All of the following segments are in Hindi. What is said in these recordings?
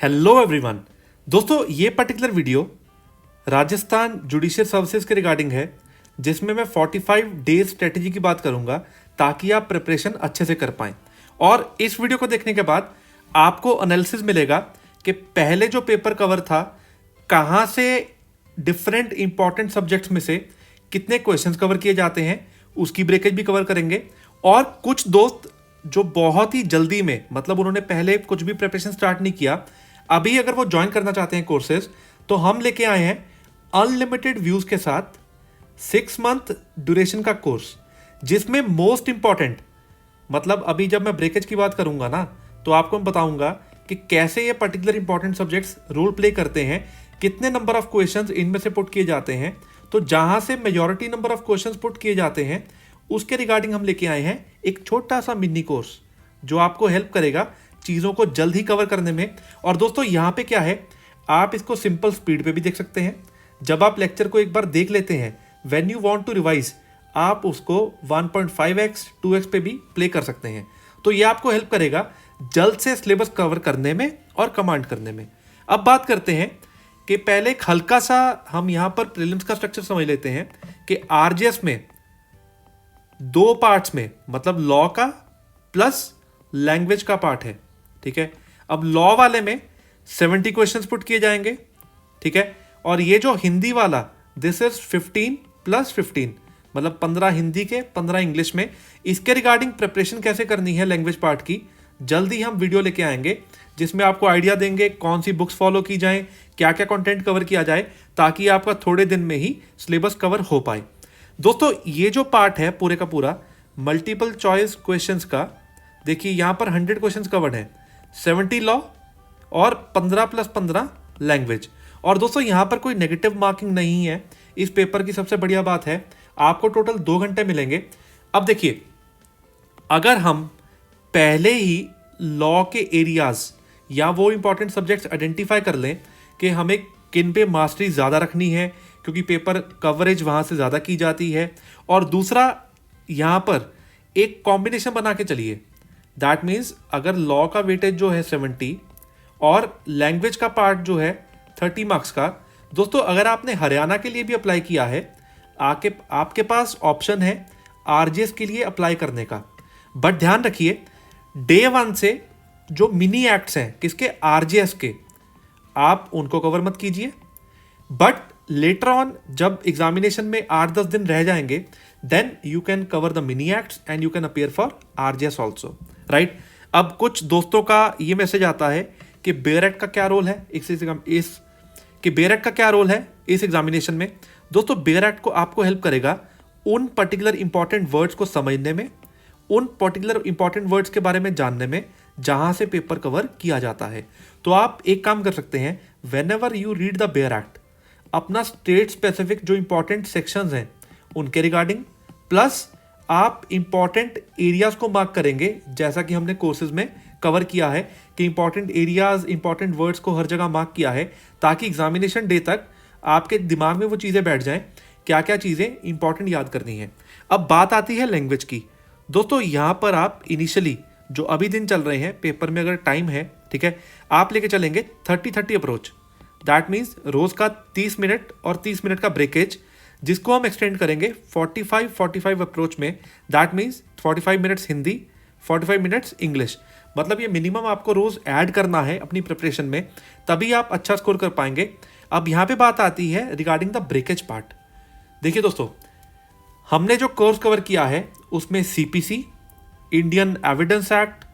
Hello everyone. दोस्तों ये particular video Rajasthan judicial services के रिगार्डिंग है, जिसमें मैं 45 डेज स्ट्रेटेजी की बात करूंगा ताकि आप प्रिपरेशन अच्छे से कर पाएं। और इस वीडियो को देखने के बाद आपको एनालिसिस मिलेगा कि पहले जो पेपर कवर था कहाँ से डिफरेंट इंपॉर्टेंट सब्जेक्ट्स में से कितने क्वेश्चंस कवर किए जाते हैं, उसकी ब्रेकेज भी कवर करेंगे। और कुछ दोस्त जो बहुत ही जल्दी में, मतलब उन्होंने पहले कुछ भी प्रिपरेशन स्टार्ट नहीं किया, अभी अगर वो ज्वाइन करना चाहते हैं कोर्सेज, तो हम लेके आए हैं अनलिमिटेड व्यूज के साथ 6 मंथ ड्यूरेशन का कोर्स, जिसमें मोस्ट इंपॉर्टेंट, मतलब अभी जब मैं ब्रेकेज की बात करूंगा ना, तो आपको मैं बताऊंगा कि कैसे ये particular important subjects role play करते हैं, कितने नंबर ऑफ क्वेश्चंस इनमें से पुट किए जाते हैं। तो जहां से majority number of questions put किए जाते हैं उसके रिगार्डिंग हम लेके आए हैं एक छोटा सा मिनी कोर्स जो आपको हेल्प करेगा चीज़ों को जल्द ही कवर करने में। और दोस्तों यहाँ पे क्या है, आप इसको सिंपल स्पीड पे भी देख सकते हैं। जब आप लेक्चर को एक बार देख लेते हैं, when you want to revise, आप उसको 1.5x 2x पे भी प्ले कर सकते हैं। तो ये आपको हेल्प करेगा जल्द से सिलेबस कवर करने में और कमांड करने में। अब बात करते हैं कि पहले एक हल्का सा हम यहाँ पर प्रीलिम्स का स्ट्रक्चर समझ लेते हैं कि आरजेएस में 2 पार्ट्स में, मतलब लॉ का प्लस लैंग्वेज का पार्ट है। ठीक है, अब लॉ वाले में 70 क्वेश्चंस पुट किए जाएंगे। ठीक है, और ये जो हिंदी वाला, दिस इज 15 + 15, मतलब 15 हिंदी के 15 इंग्लिश में। इसके रिगार्डिंग प्रिपरेशन कैसे करनी है लैंग्वेज पार्ट की, जल्दी हम वीडियो लेके आएंगे जिसमें आपको आइडिया देंगे कौन सी बुक्स फॉलो की जाए, क्या क्या कंटेंट कवर किया जाए, ताकि आपका थोड़े दिन में ही सिलेबस कवर हो पाए। दोस्तों ये जो पार्ट है पूरे का पूरा मल्टीपल चॉइस क्वेश्चंस का, देखिए यहाँ पर 100 क्वेश्चंस कवर्ड हैं, 70 लॉ और 15 + 15 लैंग्वेज। और दोस्तों यहाँ पर कोई नेगेटिव मार्किंग नहीं है। इस पेपर की सबसे बढ़िया बात है, आपको टोटल 2 घंटे मिलेंगे। अब देखिए, अगर हम पहले ही लॉ के एरियाज या वो इंपॉर्टेंट सब्जेक्ट्स आइडेंटिफाई कर लें कि हमें किन पे मास्टरी ज़्यादा रखनी है, क्योंकि पेपर कवरेज वहाँ से ज़्यादा की जाती है। और दूसरा, यहाँ पर एक कॉम्बिनेशन बना के चलिए। दैट मीन्स अगर लॉ का वेटेज जो है 70 और लैंग्वेज का पार्ट जो है 30 मार्क्स का, दोस्तों अगर आपने हरियाणा के लिए भी अप्लाई किया है, आपके पास ऑप्शन है आरजेएस के लिए अप्लाई करने का। बट ध्यान रखिए, डे 1 से जो मिनी एक्ट्स हैं किसके, आरजेएस के, आप उनको कवर मत कीजिए। बट लेटर ऑन जब एग्जामिनेशन में 8-10 दिन रह जाएंगे, then you can cover the mini acts and you can appear for RJS also, right. अब कुछ दोस्तों का ये मैसेज आता है कि बेयर एक्ट का क्या रोल है बेयर एक्ट का क्या रोल है इस एग्जामिनेशन में। दोस्तों बेयर एक्ट को आपको हेल्प करेगा उन पर्टिकुलर इंपॉर्टेंट वर्ड्स को समझने में, उन पर्टिकुलर इंपॉर्टेंट वर्ड्स के बारे में जानने में जहां से पेपर कवर किया जाता है। तो आप एक काम कर सकते हैं, when ever you read the bare act, अपना स्टेट स्पेसिफिक जो इंपॉर्टेंट सेक्शंस हैं उनके रिगार्डिंग, प्लस आप इंपॉर्टेंट एरियाज को मार्क करेंगे, जैसा कि हमने कोर्सेज में कवर किया है कि इंपॉर्टेंट एरियाज, इंपॉर्टेंट वर्ड्स को हर जगह मार्क किया है, ताकि एग्जामिनेशन डे तक आपके दिमाग में वो चीज़ें बैठ जाएं, क्या क्या चीज़ें इंपॉर्टेंट याद करनी है। अब बात आती है लैंग्वेज की। दोस्तों यहाँ पर आप इनिशियली जो अभी दिन चल रहे हैं, पेपर में अगर टाइम है, ठीक है, आप लेके चलेंगे 30-30 अप्रोच। दैट मीन्स रोज का 30 मिनट और 30 मिनट का ब्रेकेज, जिसको हम एक्सटेंड करेंगे 45-45 अप्रोच में। That means 45 minutes Hindi, 45 minutes English. मतलब ये मिनिमम आपको रोज ऐड करना है अपनी प्रिपरेशन में, तभी आप अच्छा स्कोर कर पाएंगे। अब यहाँ पे बात आती है रिगार्डिंग द ब्रेकेज पार्ट। देखिए दोस्तों, हमने जो कोर्स कवर किया है उसमें CPC, Indian evidence act,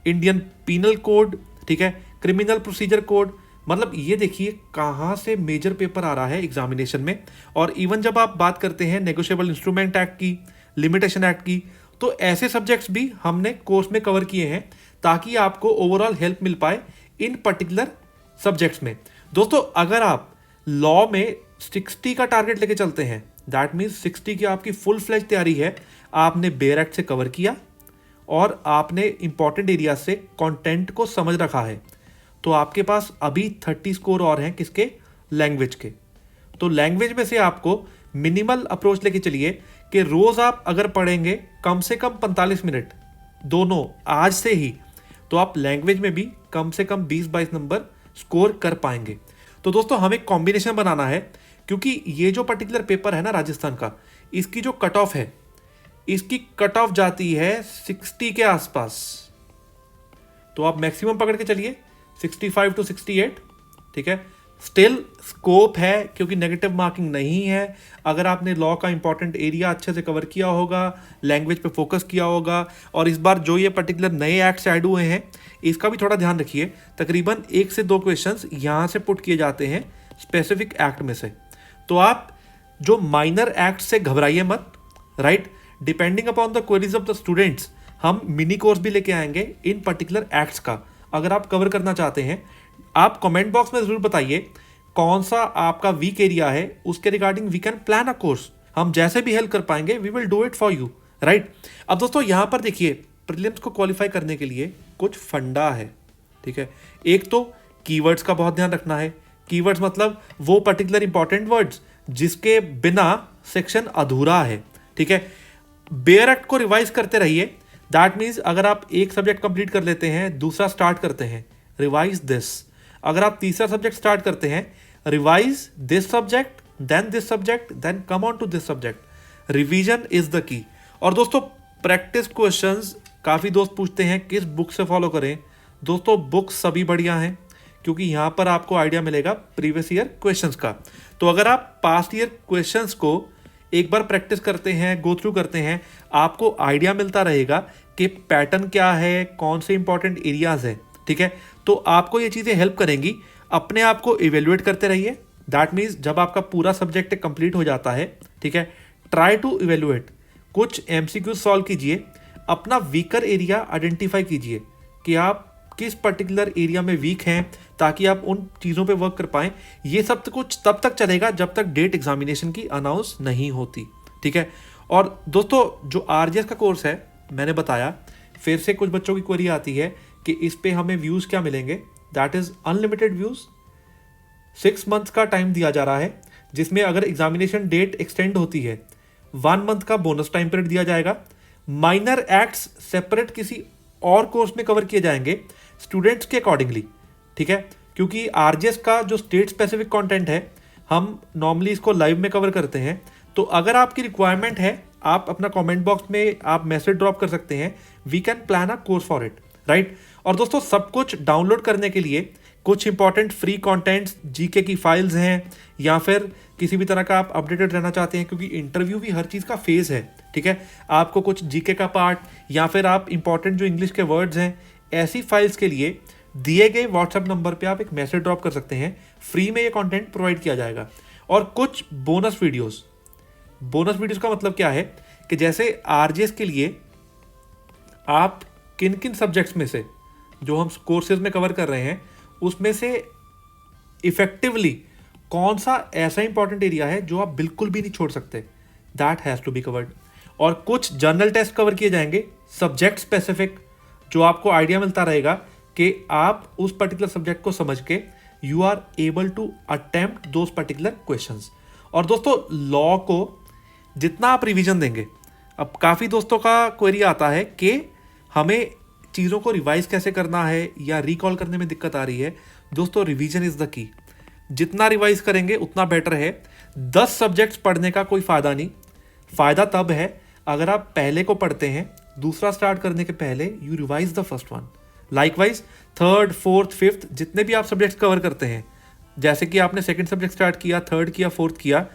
Indian penal code, ठीक है, क्रिमिनल प्रोसीजर कोड, मतलब ये देखिए कहाँ से मेजर पेपर आ रहा है एग्जामिनेशन में। और इवन जब आप बात करते हैं नेगोशिएबल इंस्ट्रूमेंट एक्ट की, लिमिटेशन एक्ट की, तो ऐसे सब्जेक्ट्स भी हमने कोर्स में कवर किए हैं ताकि आपको ओवरऑल हेल्प मिल पाए इन पर्टिकुलर सब्जेक्ट्स में। दोस्तों अगर आप लॉ में 60 का टारगेट लेके चलते हैं, दैट मीन्स 60 की आपकी फुल फ्लेज तैयारी है, आपने बेयर एक्ट से कवर किया और आपने इंपॉर्टेंट एरिया से कंटेंट को समझ रखा है, तो आपके पास अभी 30 स्कोर और हैं किसके, लैंग्वेज के। तो लैंग्वेज में से आपको मिनिमल अप्रोच लेके चलिए कि रोज आप अगर पढ़ेंगे कम से कम 45 मिनट दोनों आज से ही, तो आप लैंग्वेज में भी कम से कम 20-22 नंबर स्कोर कर पाएंगे। तो दोस्तों हमें कॉम्बिनेशन बनाना है, क्योंकि ये जो पर्टिकुलर पेपर है ना राजस्थान का, इसकी जो कट ऑफ है, इसकी कट ऑफ जाती है 60 के आसपास। तो आप मैक्सिमम पकड़ के चलिए 65 to 68, ठीक है। स्टिल स्कोप है, क्योंकि नेगेटिव मार्किंग नहीं है। अगर आपने लॉ का इंपॉर्टेंट एरिया अच्छे से कवर किया होगा, लैंग्वेज पे फोकस किया होगा, और इस बार जो ये पर्टिकुलर नए एक्ट्स ऐड हुए हैं इसका भी थोड़ा ध्यान रखिए। तकरीबन 1 से 2 क्वेश्चंस यहाँ से पुट किए जाते हैं स्पेसिफिक एक्ट में से। तो आप जो माइनर एक्ट से घबराइए मत, right. Depending upon the queries of the students हम मिनी कोर्स भी लेके आएंगे इन पर्टिकुलर एक्ट्स का। अगर आप कवर करना चाहते हैं, आप कमेंट बॉक्स में जरूर बताइए कौन सा आपका वीक एरिया है, उसके regarding we can plan a course. हम जैसे भी हेल्प कर पाएंगे we will do it for you, right. अब दोस्तों यहाँ पर देखिए, प्रीलिम्स को क्वालिफाई करने के लिए कुछ फंडा है, ठीक है। एक तो कीवर्ड्स का बहुत ध्यान रखना है। कीवर्ड्स मतलब वो पर्टिकुलर इंपॉर्टेंट वर्ड्स जिसके बिना सेक्शन अधूरा है, ठीक है। बेयर एक्ट को रिवाइज करते रहिए। दैट मीन्स अगर आप एक सब्जेक्ट कंप्लीट कर लेते हैं, दूसरा स्टार्ट करते हैं, रिवाइज दिस। अगर आप तीसरा सब्जेक्ट स्टार्ट करते हैं, revise this subject, then come on to this subject. Revision is the key. और दोस्तों प्रैक्टिस क्वेश्चंस काफ़ी दोस्त पूछते हैं किस बुक से फॉलो करें। दोस्तों बुक्स सभी बढ़िया हैं, क्योंकि यहाँ पर आपको आइडिया मिलेगा प्रीवियस ईयर क्वेश्चंस का। तो अगर आप पास्ट ईयर क्वेश्चंस को एक बार प्रैक्टिस करते हैं, गो थ्रू करते हैं, आपको आइडिया मिलता रहेगा कि पैटर्न क्या है, कौन से इंपॉर्टेंट एरियाज है, ठीक है। तो आपको ये चीज़ें हेल्प करेंगी। अपने आप को इवेल्युएट करते रहिए। दैट मीन्स जब आपका पूरा सब्जेक्ट कंप्लीट हो जाता है, ठीक है, ट्राई टू इवेल्युएट। कुछ MCQ सॉल्व कीजिए, अपना वीकर एरिया आइडेंटिफाई कीजिए कि आप किस पर्टिकुलर एरिया में वीक हैं, ताकि आप उन चीज़ों पे वर्क कर पाएं। ये सब कुछ तब तक चलेगा जब तक डेट एग्जामिनेशन की अनाउंस नहीं होती, ठीक है। और दोस्तों जो RGS का कोर्स है, मैंने बताया, फिर से कुछ बच्चों की क्वेरी आती है कि इस पे हमें व्यूज़ क्या मिलेंगे। That is unlimited views. 6 months का टाइम दिया जा रहा है, जिसमें अगर एग्जामिनेशन डेट एक्सटेंड होती है 1 मंथ का बोनस टाइम पीरियड दिया जाएगा। माइनर एक्ट्स सेपरेट किसी और कोर्स में कवर किए जाएंगे स्टूडेंट्स के अकॉर्डिंगली, ठीक है। क्योंकि RGS का जो स्टेट स्पेसिफिक कंटेंट है, हम नॉर्मली इसको लाइव में कवर करते हैं। तो अगर आपकी रिक्वायरमेंट है, आप अपना कमेंट बॉक्स में आप मैसेज ड्रॉप कर सकते हैं। We can plan a course for it, right. और दोस्तों सब कुछ डाउनलोड करने के लिए कुछ इंपॉर्टेंट फ्री कंटेंट्स, GK की फाइल्स हैं, या फिर किसी भी तरह का आप अपडेटेड रहना चाहते हैं, क्योंकि इंटरव्यू भी हर चीज़ का फेज है, ठीक है। आपको कुछ GK का पार्ट, या फिर आप इंपॉर्टेंट जो इंग्लिश के वर्ड्स हैं, ऐसी फाइल्स के लिए दिए गए व्हाट्सएप नंबर पे आप एक मैसेज ड्रॉप कर सकते हैं। फ्री में ये कंटेंट प्रोवाइड किया जाएगा। और कुछ बोनस वीडियोस का मतलब क्या है कि जैसे RGS के लिए आप किन किन सब्जेक्ट्स में से जो हम कोर्सेज में कवर कर रहे हैं, उसमें से इफेक्टिवली कौन सा ऐसा इंपॉर्टेंट एरिया है जो आप बिल्कुल भी नहीं छोड़ सकते, that has to be covered. और कुछ जर्नल टेस्ट कवर किए जाएंगे सब्जेक्ट स्पेसिफिक, जो आपको आइडिया मिलता रहेगा कि आप उस पर्टिकुलर सब्जेक्ट को समझ के you are able to attempt those particular questions. और दोस्तों लॉ को जितना आप रिवीजन देंगे, अब काफ़ी दोस्तों का क्वेरी आता है कि हमें चीज़ों को रिवाइज कैसे करना है या रिकॉल करने में दिक्कत आ रही है। दोस्तों रिवीजन इज़ द की। जितना रिवाइज करेंगे उतना बेटर है। 10 सब्जेक्ट्स पढ़ने का कोई फ़ायदा नहीं। फ़ायदा तब है अगर आप पहले को पढ़ते हैं, दूसरा स्टार्ट करने के पहले you revise the first one. Likewise 3rd, 4th, 5th जितने भी आप सब्जेक्ट्स कवर करते हैं, जैसे कि आपने सेकंड सब्जेक्ट स्टार्ट किया, 3rd किया, 4th किया,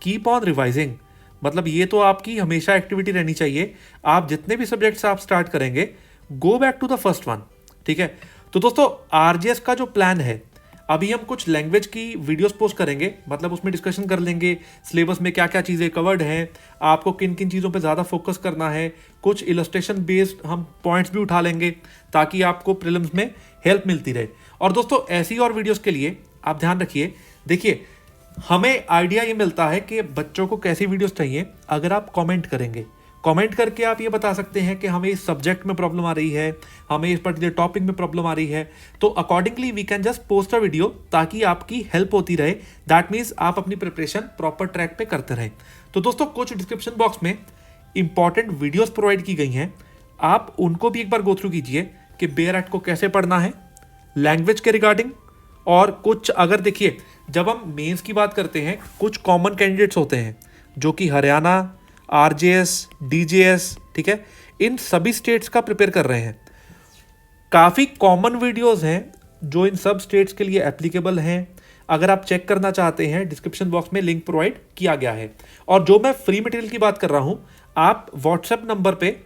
कीप ऑन रिवाइजिंग। मतलब ये तो आपकी हमेशा एक्टिविटी रहनी चाहिए। आप जितने भी सब्जेक्ट्स आप स्टार्ट करेंगे, go back to the first one, ठीक है। तो दोस्तों RGS का जो प्लान है, अभी हम कुछ लैंग्वेज की वीडियोस पोस्ट करेंगे, मतलब उसमें डिस्कशन कर लेंगे सिलेबस में क्या क्या चीज़ें कवर्ड हैं, आपको किन किन चीज़ों पे ज़्यादा फोकस करना है। कुछ इलस्ट्रेशन बेस्ड हम पॉइंट्स भी उठा लेंगे ताकि आपको प्रीलिम्स में हेल्प मिलती रहे। और दोस्तों ऐसी और वीडियोस के लिए आप ध्यान रखिए, देखिए हमें आइडिया ये मिलता है कि बच्चों को कैसी वीडियोस चाहिए अगर आप कमेंट करेंगे। कमेंट करके आप ये बता सकते हैं कि हमें इस सब्जेक्ट में प्रॉब्लम आ रही है, हमें इस पर्टिकुलर टॉपिक में प्रॉब्लम आ रही है, तो accordingly we can just post a video ताकि आपकी हेल्प होती रहे। दैट मीन्स आप अपनी प्रिपरेशन प्रॉपर ट्रैक पे करते रहें। तो दोस्तों कुछ डिस्क्रिप्शन बॉक्स में इंपॉर्टेंट वीडियोस प्रोवाइड की गई हैं, आप उनको भी एक बार गो थ्रू कीजिए कि बेयर एक्ट को कैसे पढ़ना है, लैंग्वेज के रिगार्डिंग, और कुछ अगर देखिए, जब हम मेंस की बात करते हैं, कुछ कॉमन कैंडिडेट्स होते हैं जो कि हरियाणा, आरजेएस, डीजेएस, ठीक है, इन सभी स्टेट्स का प्रिपेयर कर रहे हैं। काफ़ी कॉमन वीडियोस हैं जो इन सब स्टेट्स के लिए एप्लीकेबल हैं। अगर आप चेक करना चाहते हैं, डिस्क्रिप्शन बॉक्स में लिंक प्रोवाइड किया गया है। और जो मैं फ्री मटेरियल की बात कर रहा हूं, आप व्हाट्सएप नंबर पे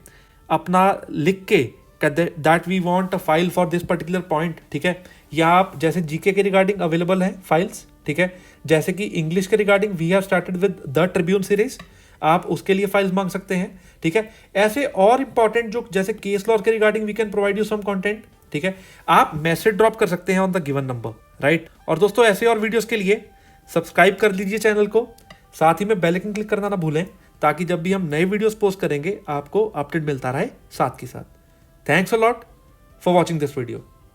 अपना लिख के that we want a file for this particular point, ठीक है, या आप जैसे जीके के रिगार्डिंग अवेलेबल हैं फाइल्स, ठीक है, जैसे कि इंग्लिश के regarding we have started with the Tribune series, आप उसके लिए फाइल्स मांग सकते हैं, ठीक है। ऐसे और इंपॉर्टेंट जो जैसे केस लॉ के regarding we can provide you some content, ठीक है, आप मैसेज ड्रॉप कर सकते हैं on the given number, right. और दोस्तों ऐसे और वीडियोस के लिए सब्सक्राइब कर लीजिए चैनल को, साथ ही में बेल आइकन क्लिक करना ना भूलें, ताकि जब भी हम नए वीडियोस पोस्ट करेंगे आपको अपडेट मिलता रहे साथ के साथ। Thanks a lot for watching this video.